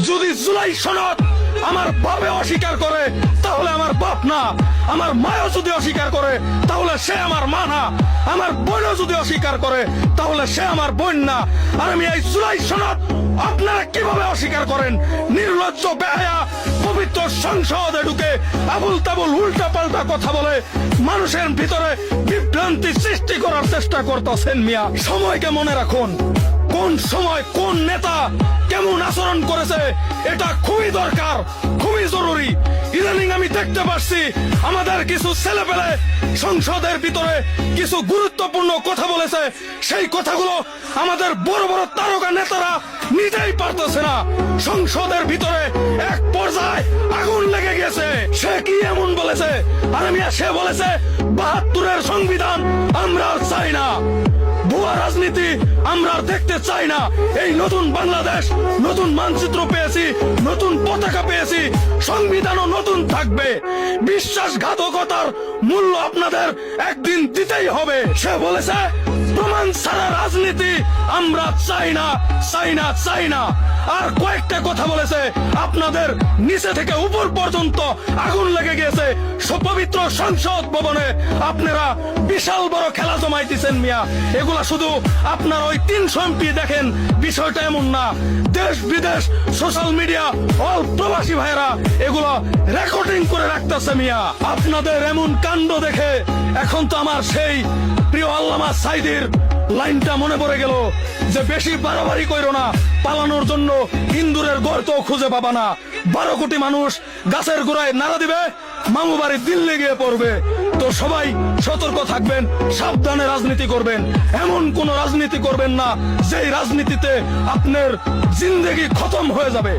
যদি জুলাই সনদ আমার বাপে অস্বীকার করে তাহলে আমার বাপ না, আমার মাও যদি অস্বীকার করে তাহলে সে আমার মা না, আমার বোনও যদি অস্বীকার করে তাহলে সে আমার বোন না। আর আমি এই জুলাই সনদ আপনারা কিভাবে অস্বীকার করেন? নির্লজ্জ বেহায়া পবিত্র সংসদে ঢুকে আবুল তাবুল উল্টা পাল্টা কথা বলে মানুষের ভিতরে বিভ্রান্তি সৃষ্টি করার চেষ্টা করতেছেন মিয়া। সময়কে মনে রাখুন, কোন সময় কোন নেতা কেমন আচরণ করেছে এটা খুবই দরকার, খুবই জরুরি। ইদানিং আমি দেখতে পাচ্ছি আমাদের কিছু ছেলেপেলে সংসদের ভিতরে কিছু গুরুত্বপূর্ণ কথা বলেছে, সেই কথাগুলো আমাদের বড় বড় তারকা নেতারা নিজেই পারতেছে না। সংসদের ভিতরে এক পর্যায়ে আগুন লেগে গেছে। সে কি এমন বলেছে? আর সে বলেছে ৭২-এর সংবিধান আমরা চাই না, ভুয়া রাজনীতি আমরা দেখতে চাই না। এই নতুন বাংলাদেশ, নতুন মানচিত্র পেয়েছি, নতুন পতাকা পেয়েছি, সংবিধানও নতুন থাকবে। বিশ্বাসঘাতকতার মূল্য আপনাদের একদিন দিতেই হবে। সে বলেছে প্রমাণ ছাড়া রাজনীতি আমরা চাই না, চাই না, চাই না। আর কয়েকটা কথা বলেছে আপনাদের নিচে থেকে উপর পর্যন্ত আগুন লেগে গেছে। সুপবিত্র সংসদ ভবনে আপনারা বিশাল বড় খেলা জমাইতেছেন মিয়া। এগুলা শুধু আপনার ওই ৩০০ এমপি দেখেন, বিষয়টা এমন না। দেশ বিদেশ সোশ্যাল মিডিয়া অল প্রবাসী ভাইরা এগুলো রেকর্ডিং করে রাখতেছে মিয়া। আপনাদের এমন কাণ্ড দেখে এখন তো আমার সেই প্রিয় আল্লামা সাইদির লাইনটা মনে পড়ে গেল যে বেশি বাড়াবাড়ি কইরো না, পালানোর জন্য ইন্দুরের গর্ত খুঁজে পাবা না। ১২ কোটি মানুষ গাছের গোড়ায় নাড়া দিবে, মামু বাড়ি দিল্লি গিয়ে পড়বে। তো সবাই সতর্ক থাকবেন, সাবধানে রাজনীতি করবেন। এমন কোন রাজনীতি করবেন না যেই রাজনীতিতে আপনার জিন্দেগি খতম হয়ে যাবে।